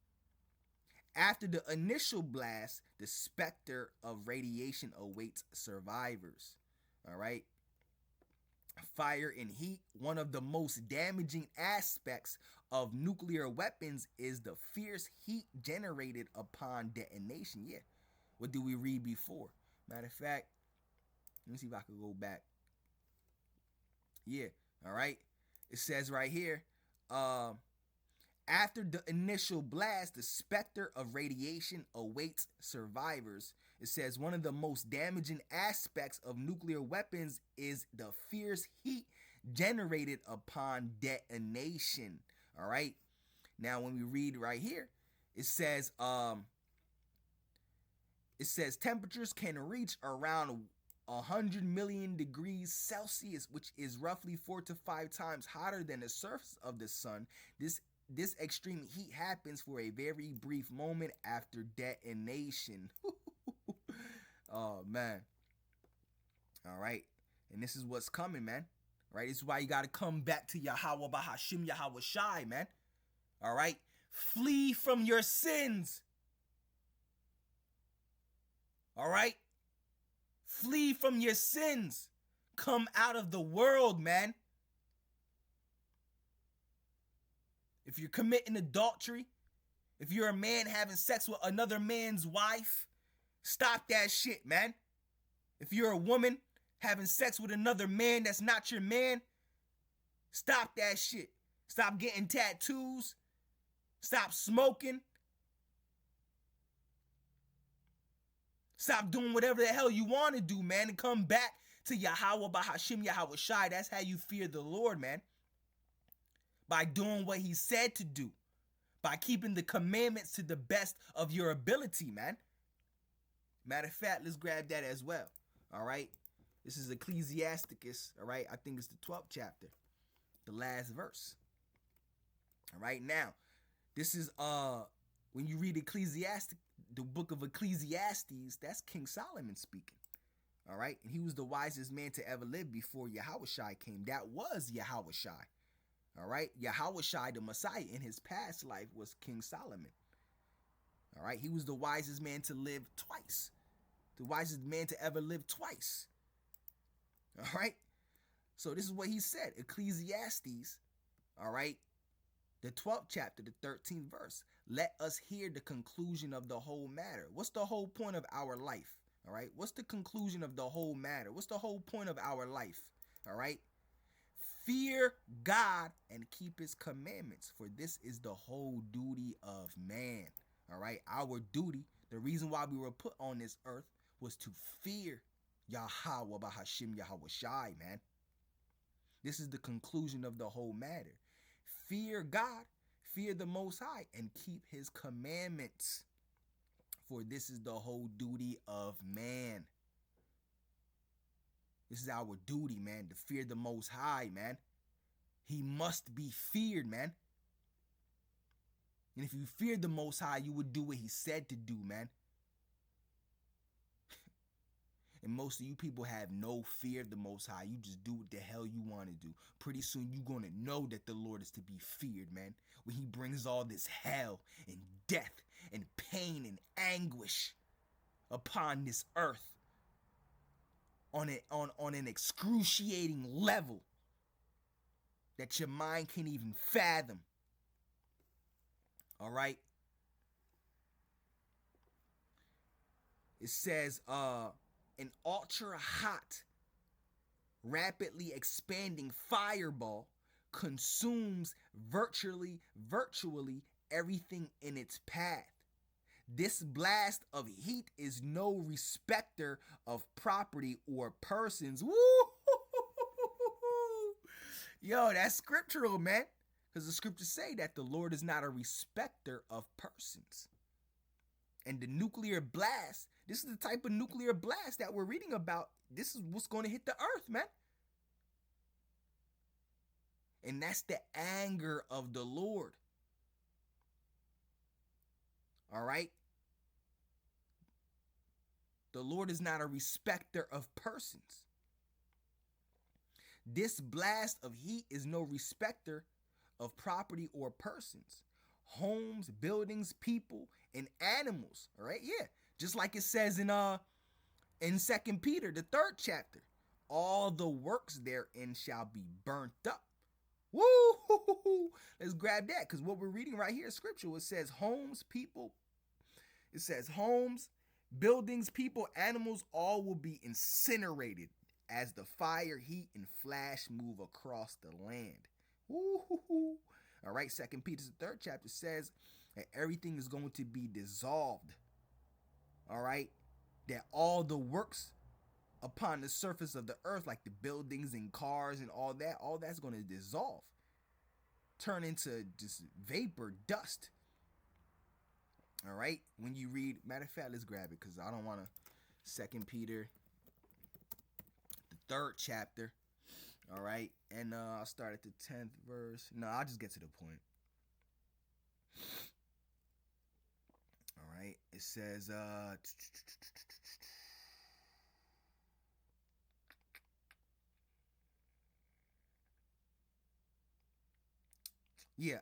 "After the initial blast, the specter of radiation awaits survivors." All right. "Fire and heat. One of the most damaging aspects of nuclear weapons is the fierce heat generated upon detonation." Yeah. What did we read before? Matter of fact, let me see if I can go back. Yeah. All right. It says right here, "After the initial blast, the specter of radiation awaits survivors." It says, "One of the most damaging aspects of nuclear weapons is the fierce heat generated upon detonation." All right. Now, when we read right here, it says temperatures can reach around 100 million degrees Celsius, which is roughly 4 to 5 times hotter than the surface of the sun. This extreme heat happens for a very brief moment after detonation. Oh, man. All right. And this is what's coming, man. Right? This is why you got to come back to Yahweh Bahashim Yahweh Shai, man. All right? Flee from your sins. All right? Flee from your sins. Come out of the world, man. If you're committing adultery, if you're a man having sex with another man's wife, stop that shit, man. If you're a woman having sex with another man that's not your man, stop that shit. Stop getting tattoos. Stop smoking. Stop doing whatever the hell you want to do, man, and come back to Yahweh Bahashim Yahweh Shai. That's how you fear the Lord, man. By doing what he said to do. By keeping the commandments to the best of your ability, man. Matter of fact, let's grab that as well. All right. This is Ecclesiasticus. All right. I think it's the 12th chapter. The last verse. All right. Now, this is when you read Ecclesiastic, the book of Ecclesiastes, that's King Solomon speaking. All right. And he was the wisest man to ever live before Yahweh Shai came. That was Yahweh Shai. All right. Yahweh Shai, the Messiah, in his past life was King Solomon. All right. He was the wisest man to live twice. The wisest man to ever live twice. All right. So this is what he said. Ecclesiastes. All right. The 12th chapter, the 13th verse. "Let us hear the conclusion of the whole matter." What's the whole point of our life? All right. What's the conclusion of the whole matter? What's the whole point of our life? All right. Fear God and keep his commandments, for this is the whole duty of man. All right. Our duty, the reason why we were put on this earth was to fear Yahweh Bahashim Yahweh Shai, man. This is the conclusion of the whole matter. Fear God, fear the Most High, and keep his commandments, for this is the whole duty of man. This is our duty, man, to fear the Most High, man. He must be feared, man. And if you feared the Most High, you would do what he said to do, man. And most of you people have no fear of the Most High. You just do what the hell you want to do. Pretty soon you're going to know that the Lord is to be feared, man. When he brings all this hell and death and pain and anguish upon this earth on an excruciating level that your mind can't even fathom. All right? It says, an ultra hot, rapidly expanding fireball consumes virtually everything in its path. This blast of heat is no respecter of property or persons. Woo! Yo, that's scriptural, man. Because the scriptures say that the Lord is not a respecter of persons. And the nuclear blast, this is the type of nuclear blast that we're reading about. This is what's going to hit the earth, man. And that's the anger of the Lord. All right? The Lord is not a respecter of persons. This blast of heat is no respecter of property or persons. Homes, buildings, people, and animals. All right? Yeah. Just like it says in 2 Peter, the 3rd chapter. All the works therein shall be burnt up. Woo! Let's grab that, because what we're reading right here is scripture. It says homes, people. It says homes, buildings, people, animals, all will be incinerated as the fire, heat, and flash move across the land. Woo! All right, 2 Peter's 3rd chapter says that everything is going to be dissolved. All right, that all the works upon the surface of the earth, like the buildings and cars and all that's going to dissolve, turn into just vapor, dust. All right, when you read, matter of fact, let's grab it, because I don't want to. 2 Peter, the 3rd chapter. All right, and I'll start at the 10th verse. No, I'll just get to the point. All right, it says, yeah,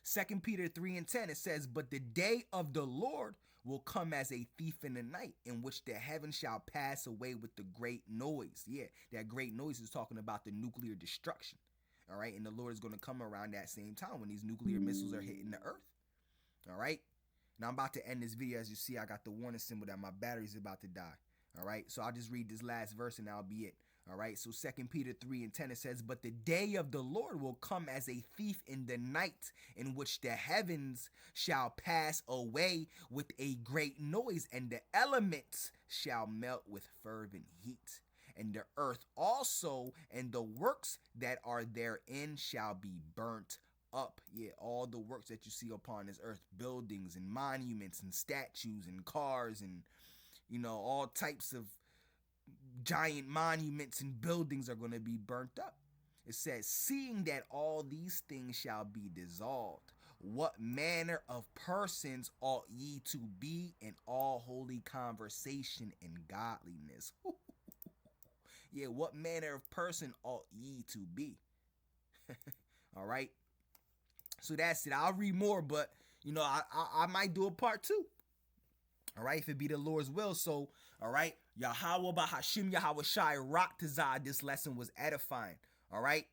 2 Peter 3 and 10, it says, but the day of the Lord will come as a thief in the night, in which the heavens shall pass away with the great noise. Yeah, that great noise is talking about the nuclear destruction. All right, and the Lord is going to come around that same time when these nuclear missiles are hitting the earth. All right, now I'm about to end this video. As you see, I got the warning symbol that my battery's about to die. All right, so I'll just read this last verse and that'll be it. All right, so 2 Peter 3 and 10, it says, but the day of the Lord will come as a thief in the night, in which the heavens shall pass away with a great noise, and the elements shall melt with fervent heat. And the earth also and the works that are therein shall be burnt up. Yeah, all the works that you see upon this earth, buildings and monuments and statues and cars and, all types of giant monuments and buildings are going to be burnt up. It says, seeing that all these things shall be dissolved, what manner of persons ought ye to be in all holy conversation and godliness? Yeah, what manner of person ought ye to be? All right. So that's it. I'll read more, but I might do a part 2. All right, if it be the Lord's will. So, all right, Yahweh Bahashim Yahweh Shai Rock Tazah. This lesson was edifying. All right,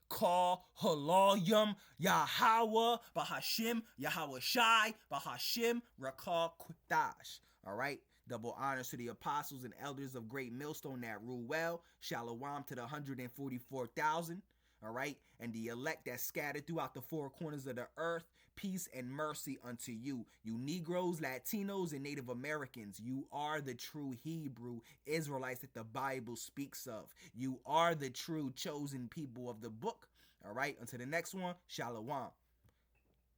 call Haloyum Yahweh Bahashim Yahweh Shai Bahashim Rakal Quitash. All right, Double honors to the apostles and elders of Great Millstone that rule well. Shalom to the 144,000. All right, and the elect that scattered throughout the four corners of the earth. Peace and mercy unto you. You Negroes, Latinos, and Native Americans, you are the true Hebrew Israelites that the Bible speaks of. You are the true chosen people of the book. All right, until the next one, Shalom.